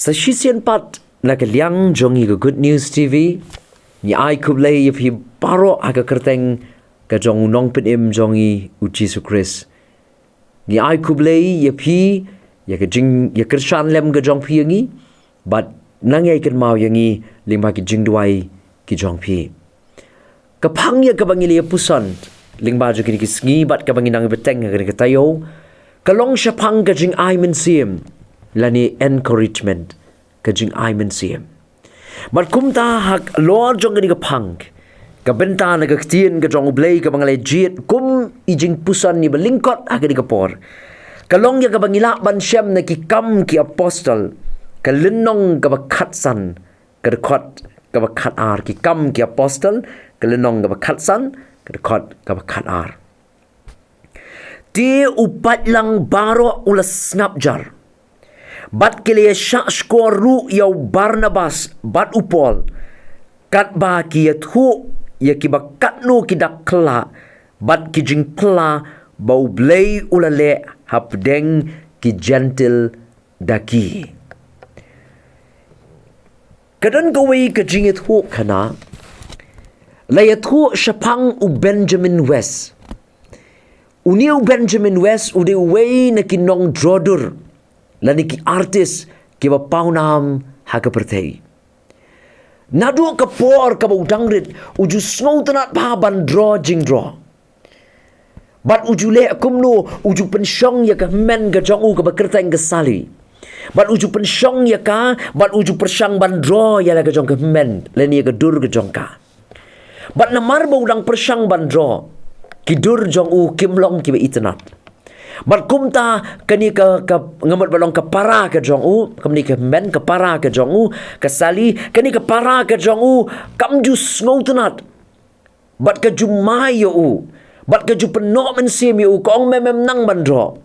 Sa shisian pat na kaliang jongi ka Good News TV ni ai U Blei pi baro aga kyrteng ka jong nong penim jongi U Jisu Khrist. Ni ai U Blei pi ya ka jing ya kershan lem ka jong pi yangi but nangai kan mau yangi lima ki jing duai ki jong pi. Kapang ya ka bangili puson lingba jo kini ki sngi bat ka banginang beteng ka ka tayo kalong syapang ka jing mynsiem lani encouragement ka jingaimynsiem. Mat kumta hak Lord jong ni ka pang ka benta na Ka Ktien ka jong U Blei ka bangalay jiet kum i jingpuson ni lyngkot hak ni ka por. Kalong ya ka bangila mynsiem na ki kam ki apostol ka linong ka bakatsan ka dekot ka bakat ar ki kam ki apostol ka linong ka bakatsan ka dekot ka bakat ar. Di upat lang baro ulas ngapjar. Bat kili syak skor ru yaw Barnabas bat upol kat ba ki yathu ya ki bakat no ki dakla bat ki jingpla ba U Blei ulale hapdeng ki gentle daki. Kadan gawai ka jingithu kana layathu syapang U Benjamin West. Uniu Benjamin West ude uwei na kinong drodur lani ki artis ki ba paunam haka pertei. Nadu ka por ka ba udangrit uju snow tanat pa ban draw jing draw. Bat uju le kumno uju pensyong ya ka men ka jongu ka ba kyrteng ka sali. Bat uju pensyong ya ka bat uju persyang ban draw ya la ka jong ka men lani ya ka dur ka jong ka. Bat namar ba udang persyang ban draw ki dur jong u kimlong ki ba itanat. Bat kumta kani ka ngamot balong ka para ka jong u kamni ka men ka para ka jong u ka sali kani ka para ka jong u kam ju snoutenat bat ka ju mai yo u bat ka ju penok mynsiem yo u ka ong mem nang bandro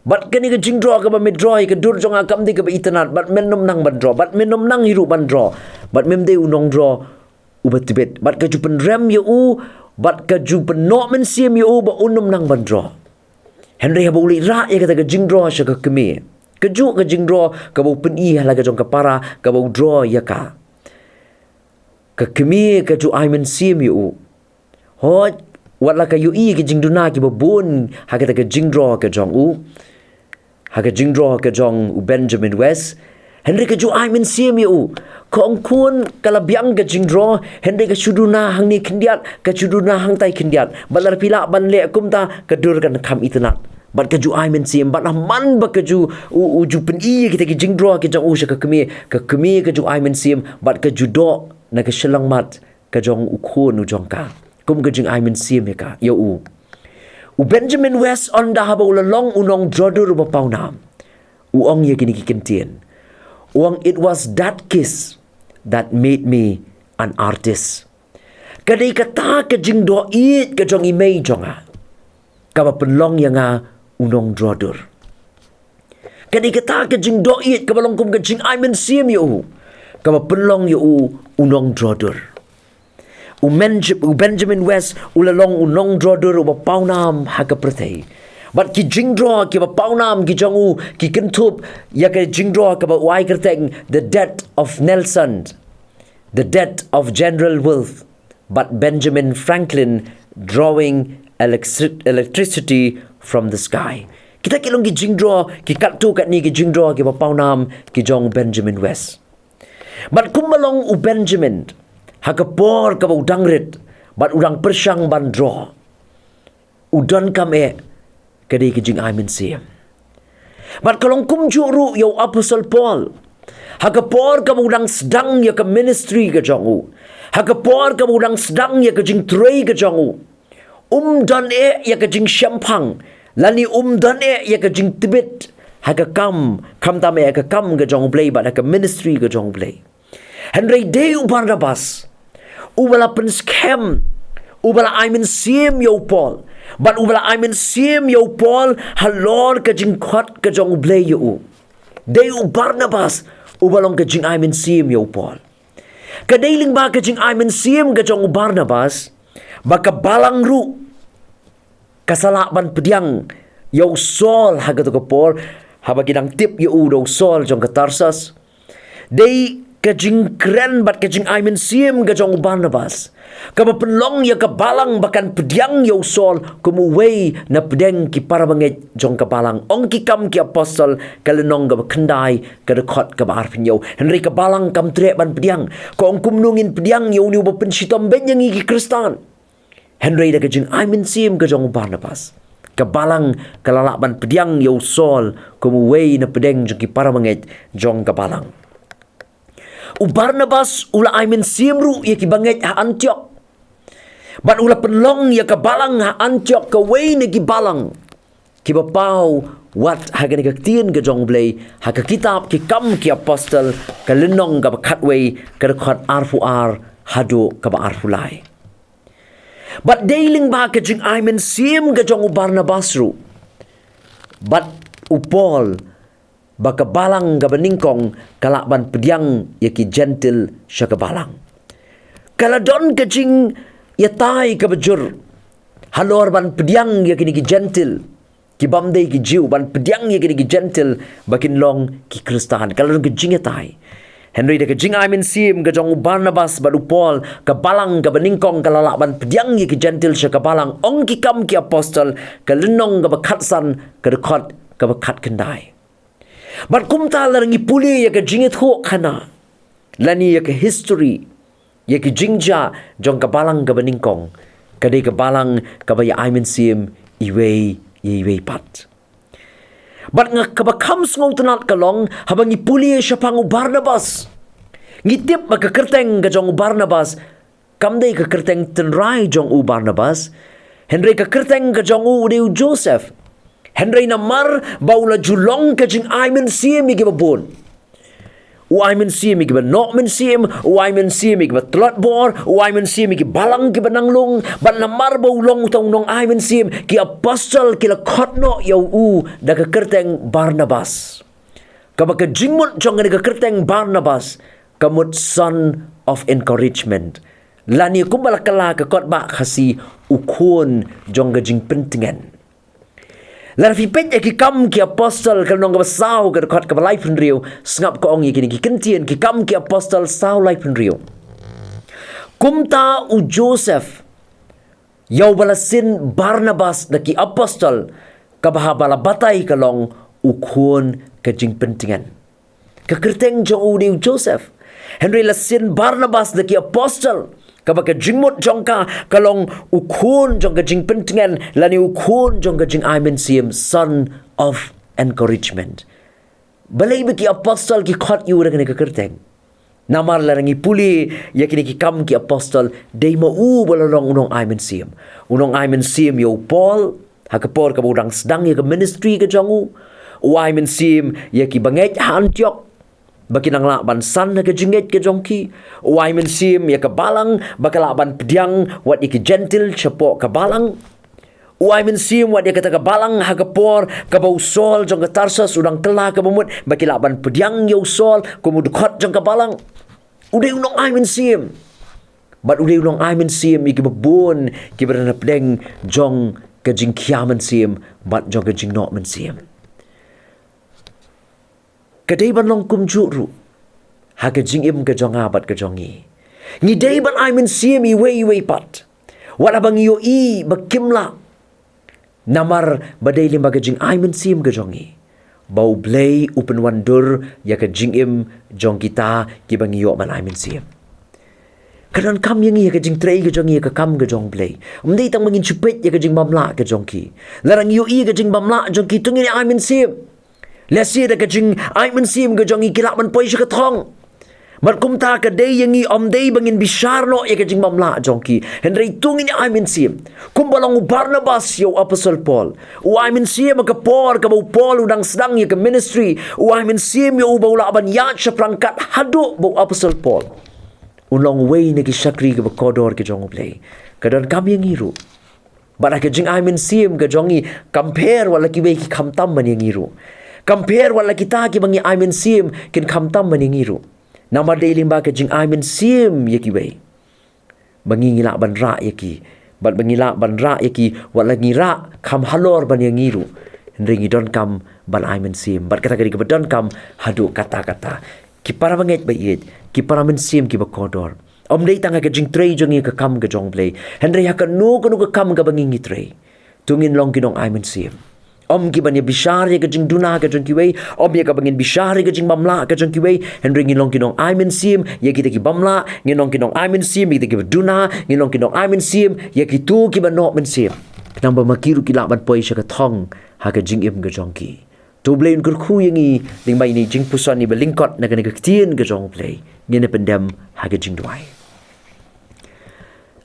bat kani ka jingdro ka ba medroi ka dur jong akam di ka ba itanat bat menom nang bandro bat menom nang hiru bandro bat mem de unong dro u batibet bat ka ju penrem yo u bat ka ju penok mynsiem yo u ba unum nang bandro. Henry haba uli ra ya kata ka jingdro siya ka kami. Kaju ka jingdro ka bau peni hala ka jong ka para ka bau draw ya ka. Ka kami ka ju mynsiem yu. Hot watla ka yu i ka jingduna ki babun ha kata ka jingdro ka jong u. Ha ka jingdro ka jong U Benjamin West. Henry ka ju mynsiem yu. Ka ongkun kalabiang ka jingdro Henry ka suduna hang ni kindiat ka suduna hang tay kindiat. Balar pila ban le kumta ka dur kan kam itanat. Bat ka ju mynsiem bat man ba ka ju uju pen i kita ki jingdro ki jong u sya ka kami ka ju mynsiem bat ka ju do na ka shelang mat ka jong u khun u jong ka kum ka jing mynsiem ya ka yo u Benjamin West on da haba ulalong unong drodur ba paunam uong ya kini ki Kentien uong it was that kiss that made me an artist kadai kata ka jingdo it ka jong imei jonga ka ba penlong ya nga unong drodur. Kani kata ka jing doit ka balong kum ka jing mynsiem yu. Ka ba penlong yu unong drodur. U Benjamin West ulalong unong drodur u ba paunam haka pertei. Bat ki jing draw ki ba paunam ki jong u ki kentup ya ka jing draw ka ba uai kyrteng the death of Nelson, the death of General Wolfe, but Benjamin Franklin drawing electricity from the sky. Kita kilong ki jingdraw ki kattu kat ni ki jingdraw ki papaunam ki jong Benjamin West. Bat kumbalong U Benjamin hakapor ka ba udangrit bat udang persyang ban draw. Udan kame kadi ki jing mynsiem. Bat kalong kumjuru yo Apostle Paul hakapor ka ba udang sedang ya ka ministry ka jong u. Hakapor ka ba udang sedang ya ka jing tray ka jong u. Dan ya ka jing syampang lani dan ya ka jing tibet haka kam tame ya ka kam ka jong Blei ba haka ministry ka jong Blei Henry de u Barnabas u bala pen scam u bala mynsiem yo Paul but u bala mynsiem yo Paul halor ka jing khot ka jong Blei yo de u Barnabas u balong ka jing mynsiem yo Paul kadailing ba ka jing mynsiem ka jong Barnabas baka balang ru kasala ban pediang yo Saul haga to Paul haba kidang tip yo do Saul jong ka Tarsas Dei ka jing kren bat ka Jingaimynsiem ka jong Barnabas. Ka penlong ya ka balang bakan pediang ya usol kumuwei na pedeng ki parabanget jong ka balang. Ong ki kam ki apostol ka lenong ka kendai ka dekot ka baarpin yaw. Henry ka balang kam trek ban pediang. Ka ong kumnungin pediang yaw niyo ba pensitom ben yang ki Kristan. Henry da ka Jingaimynsiem ka jong Barnabas. Kabalang kalalaban pediang yaw sol kumuwei na pedeng jong ki parabanget jong ka balang. U Barnabas ula Mynsiem ru ya ki banget ha Antioch. Bat ula penlong ya ka balang ha Antioch ka wei na ki balang. Ki bapau wat ha Ka Ktien ka jong Blei ha ka kitab ki kam ki apostol ka lenong ka bakatwei ka dekot arfuar hado ka ba arfulai. Bat dailing ba ka Jingaimynsiem ka jong u Barnabas ru. Bat u Paul baka balang ka beningkong kalakban pediang ya ki gentle sya ka balang. Kaladon ka jing yatai ka bejur. Halor ban pediang ya kini ki gentle. Ki bamdei ki jiu ban pediang ya kini ki gentle bakin long ki Kristan. Kaladon ka jing yatai. Henry da ka Jingaimynsiem ka jong Barnabas badu Paul ka balang ka beningkong kalalakban pediang ya ki gentle sya ka balang. Ong ki kam ki apostol ka lenong ka bakatsan ka dekot ka bakat kendai. Bat kumta larangi puli ya ka jingthmu kana. Lani ya ka history ya ki jingja jong ka balang ka beningkong. Kadai ka balang ka ba Mynsiem iwei pat. Bat nga ka bakam sngong tenat kalong habang ipuli siya pang u Barnabas. Ngitip ba ka kyrteng ka jong u Barnabas. Kamday ka kyrteng tenrai jong u Barnabas. Henry ka kyrteng ka jong u Joseph. Henry namar baula julong ka Jingaimynsiem igi babon. Mynsiem igi ba mynsiem, mynsiem igi ba tlotbor, mynsiem igi balang ki bananglong, ban namar baulong utang nong Mynsiem ki apostol ki lakotno yaw u da ka kyrteng Barnabas. Kabaka jingmut jong ka kyrteng Barnabas, kamut son of encouragement. Lani kumbalakala ka kotba kasi ukon jong ka jingpentingan. Lar fipet ya ki kam ki apostol ka nong ka basau ka dekot ka balai penriu sngap ka ong ki Ka Ktien ki kam ki apostol sau lai penriu. Kumta u Joseph yaw balasin Barnabas da ki apostol ka bahabala batay ka long ukon ka jingpentingan. Ka kyrteng jong u Joseph. Henry lasin Barnabas da ki apostol kabaka jingmut jong ka kalong ukun jong ka jingpentingan lani ukun jong ka Jingaimynsiem son of encouragement. Balay ba ki apostol ki kot yu na ka kyrteng. Namar larangi puli ya kini ki kam ki apostol day mau balalong unong Mynsiem. Unong Mynsiem yaw Paul hakapor ka budang sedang ya ka ministry ka jong u. Mynsiem ya ki banget ha Antioch. Baki nang lakban san na ka jinget ka jong ki. Mynsiem ya ka balang baka lakban pediang wat ya ki gentle chapo ka balang. Mynsiem wat ya kata ka balang hakapor ka bausol jong ka Tarsas udang kela ka bamut baki lakban pediang ya usol kumudukot jong ka balang. Uday unong Mynsiem. Bat uday unong Mynsiem ya ki babon ki berana pedeng jong ka Jingiamynsiem bat jong ka Jingaimynsiem. Kadai ban long kum juru ha ka jingim ka jong abat ka jongi ngi dai ban Mynsiem iwei pat wala bang iyo I bakimla namar badai limba ka Jingaimynsiem ka jongi bau Blei upen wandur ya ka jingim jong kita ki bang iyo ban Mynsiem kadan kam yang ya ka jing trei ka jongi ka kam ka jong Blei umdai tang mangin chupet ya ka jing mamla ka jong ki larang iyo I ka jing mamla jong ki tungin Mynsiem. Lesi da ka Jingaimynsiem ka jong ikilak man poy siya ka thong. Mat kumta ka day yang I day bangin bishar no ya ka jing mamla jong ki. Henry tungin ni Mynsiem. Kumbalang u Barnabas yaw apostol Paul. Mynsiem ka por ka bau Paul udang sedang ya ka ministry. Mynsiem yaw bau laban yat siya prangkat hado bau apostol Paul. Unlong way na ki syakri ka bakodor ka jong Blei. Kadang kami yang iru. Bada ka Jingaimynsiem ka jongi compare wala ki way ki kamtam man yang iru. Compare wala kita ki bangi Mynsiem kin kamtam maningiru. Nama dailim ba ka Jingaimynsiem yaki wei. Bangi ngila ban ra yaki. Bat bangi la ban ra yaki wala ngira kam halor ban yangiru. Ringi don kam ban Mynsiem. Bat kata kadi kebedan kam hadu kata-kata ki para banget bait ki para mynsiem ki bakodor om dei tanga ka jing trei jongi ka kam ka jong blei henry ha ka no ka kam ka bangi trei tungin long kinong mynsiem om ki banya bishar ya ka jing duna ka jong kiwei om ya ka bangin bishar ka jing bamla ka jong kiwei henry ngin long kinong mynsiem ya kita ki bamla ngin long kinong mynsiem kita ki duna ngin long kinong mynsiem ya ki tu ki ban no mynsiem nang ba makiru ki laban poi sha ka thong ha ka jingim ka jong ki tu blei un khu yangi ling mai ni jingpuson ni ba lyngkot na ka Ka Ktien ka jong blei ngin pendem ha ka jing duai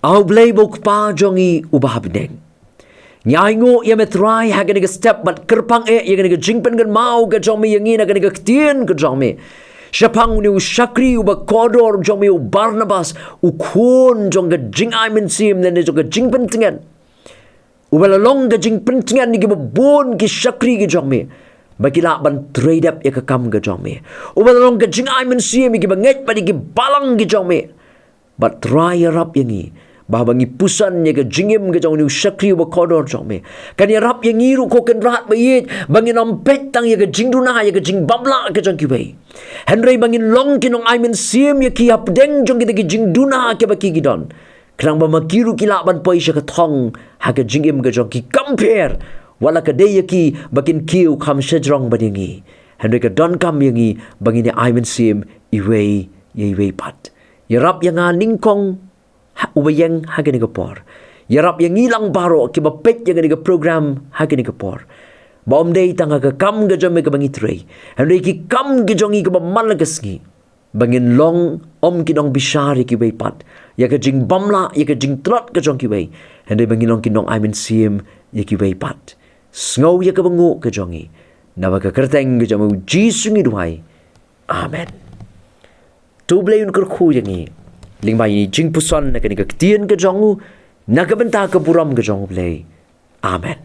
au blei bok pa jongi ubah bideng nyai ngo ya metrai ha ka step bat kerpang ya ka jingpen gan mau ka jong mi yangi na ka Ktien ka jong mi Shapang ni ushakri uba kodor jong mi u Barnabas u khon jong ka Jingaimynsiem ne jong ka jingpen tingan ubalalong ka jingpen tingan ni ki bon ki shakri ki jong mi bakila ban trade up ya ka kam ka jong me ubalong ka Jingaimynsiem ki banget pa ki balang ki jong me but try rap yangi babangi pusan ya ka jingim ka jong ni shakri ba kodor jong me kan ya rap yangi ru ko kan rat bayit bangin ampet tang ya ka jingduna ya ka jing babla ka jong ki bay henry bangin long kinong Mynsiem ya ki apdeng jong ki jingduna ka ba ki gidon krang ba makiru ki laban poi sha ka thong ha ka jingim ka jong ki compare wala ka day ki bakin kiu kam shejrong badingi henry ka don kam yangi bangini Mynsiem iwei pat yarap yang ningkong ubayeng hagani ka por yarap yang ilang baro ki bapet yang ni ka program hagani ka por bom day tanga ka kam ga jom ka bangi trei henry ki kam gi jongi ka malagasgi bangin long om kinong bishari ki pat ya ka jing bamla ya ka jing trot ka jong ki wei henry bangin long kinong Mynsiem ya ki pat Sngau ya ka bangu ka jongi nawa ka kyrteng ka jamu Jisu ngi duhai amen tu blei un khu yangi ling mai ni jingpuson na ka Ktien ka jongu na ka benta ka buram ka jong blei amen